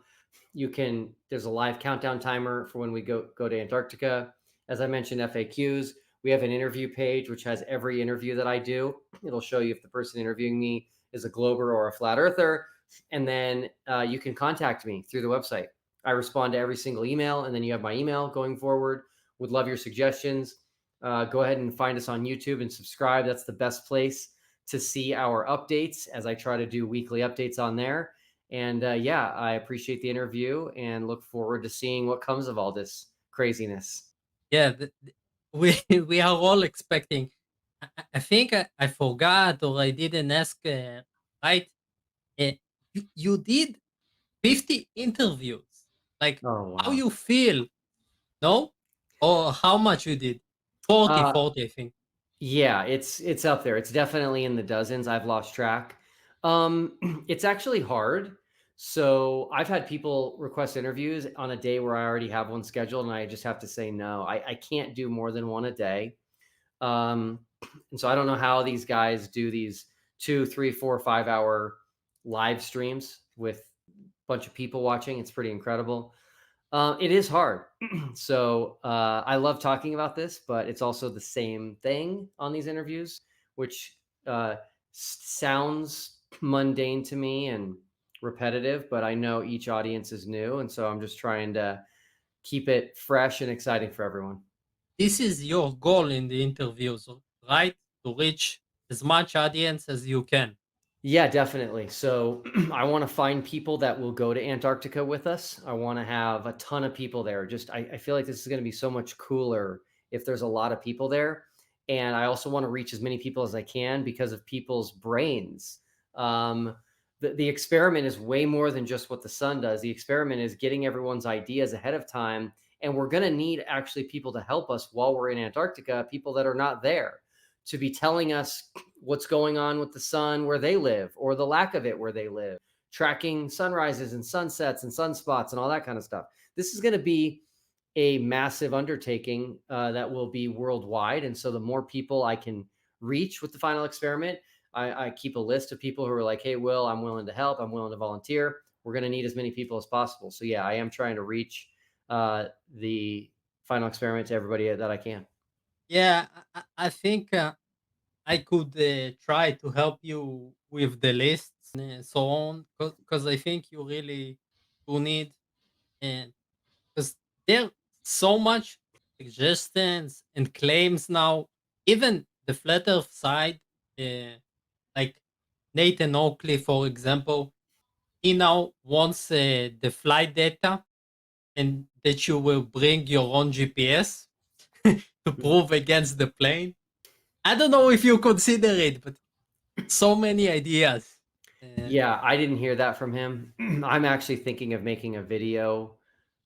There's a live countdown timer for when we go to Antarctica. As I mentioned, FAQs. We have an interview page which has every interview that I do. It'll show you if the person interviewing me is a glober or a flat earther. And then you can contact me through the website. I respond to every single email, and then you have my email going forward. Would love your suggestions. Go ahead and find us on YouTube and subscribe. That's the best place to see our updates as I try to do weekly updates on there. And yeah, I appreciate the interview and look forward to seeing what comes of all this craziness. Yeah, we we are all expecting. I think I forgot or I didn't ask. Right, uh, you did 50 interviews. Like, Oh, how wow. you feel? No, or how much you did? 40, Uh, 40, I think. Yeah, it's up there. It's definitely in the dozens. I've lost track. It's actually hard. So I've had people request interviews on a day where I already have one scheduled, and I just have to say no. I can't do more than one a day. Um, and so I don't know how these guys do these 2, 3, 4, 5 hour live streams with a bunch of people watching. It's pretty incredible. It is hard. So I love talking about this, but it's also the same thing on these interviews, which sounds mundane to me and repetitive, but I know each audience is new. And so I'm just trying to keep it fresh and exciting for everyone. This is your goal in the interviews, right? To reach as much audience as you can. Yeah, definitely. So I want to find people that will go to Antarctica with us. I want to have a ton of people there. Just I feel like this is going to be so much cooler if there's a lot of people there. And I also want to reach as many people as I can because of people's brains. Um, the experiment is way more than just what the sun does. The experiment is getting everyone's ideas ahead of time. And we're going to need actually people to help us while we're in Antarctica, people that are not there to be telling us what's going on with the sun where they live or the lack of it where they live, tracking sunrises and sunsets and sunspots and all that kind of stuff. This is going to be a massive undertaking that will be worldwide. And so the more people I can reach with the final experiment, I keep a list of people who are like, hey, Will, I'm willing to help. I'm willing to volunteer. We're going to need as many people as possible. So, yeah, I am trying to reach the final experiment to everybody that I can. Yeah, I think I could try to help you with the lists and so on, because I think you really do need, and because there so much suggestions and claims now. Even the flat Earth side, uh, like Nathan Oakley, for example, he now wants the flight data and that you will bring your own GPS to prove against the plane. I don't know if you consider it, but so many ideas. Uh, Yeah, I didn't hear that from him. I'm actually thinking of making a video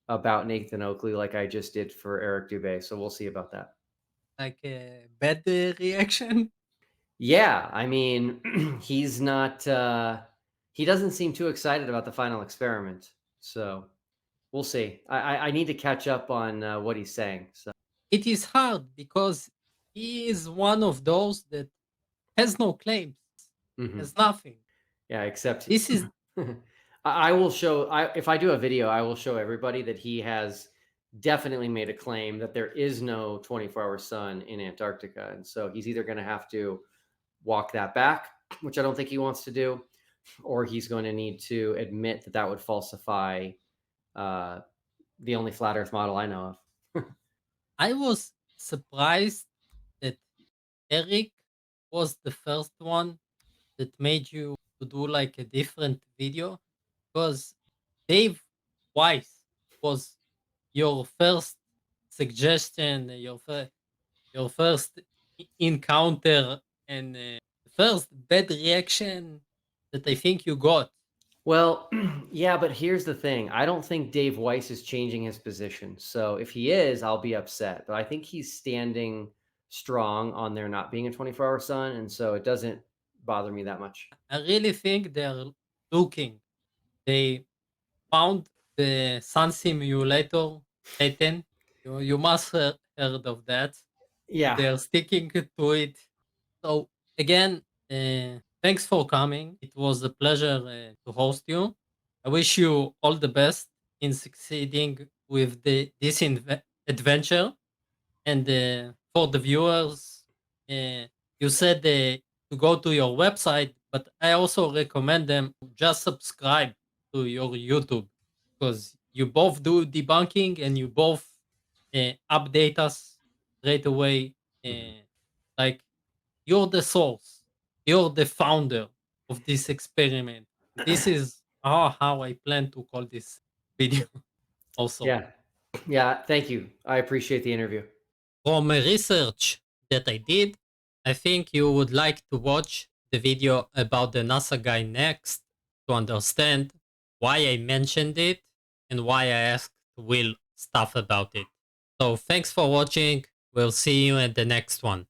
about Nathan Oakley like I just did for Eric Dubé, so we'll see about that. like a bad reaction. Yeah, I mean, he's not he doesn't seem too excited about the final experiment. So, we'll see. I need to catch up on what he's saying. So, It is hard because he is one of those that has no claims, mhm. has nothing. Yeah, except This is I will show if I do a video, I will show everybody that he has definitely made a claim that there is no 24-hour sun in Antarctica. And so he's either going to have to walk that back, which I don't think he wants to do, or he's going to need to admit that that would falsify uh, the only flat Earth model I know of. I was surprised that Eric was the first one that made you to do like a different video, because Dave Weiss was your first suggestion, your first encounter, and first bad reaction that I think you got. Well, yeah, but here's the thing. I don't think Dave Weiss is changing his position. So if he is, I'll be upset. But I think he's standing strong on there not being a 24-hour sun. And so it doesn't bother me that much. I really think they're looking. They found the Sun Simulator patent. You must have heard of that. And Yeah. they're sticking to it. So again, thanks for coming. It was a pleasure to host you. I wish you all the best in succeeding with this adventure. And for the viewers, uh, you said to go to your website, but I also recommend them to just subscribe to your YouTube because you both do debunking and you both update us right away. Uh, like you're the source, you're the founder of this experiment. This is how I plan to call this video also. Yeah. Yeah. Thank you. I appreciate the interview. From a research that I did, I think you would like to watch the video about the NASA guy next to understand why I mentioned it and why I asked Will stuff about it. So thanks for watching. We'll see you at the next one.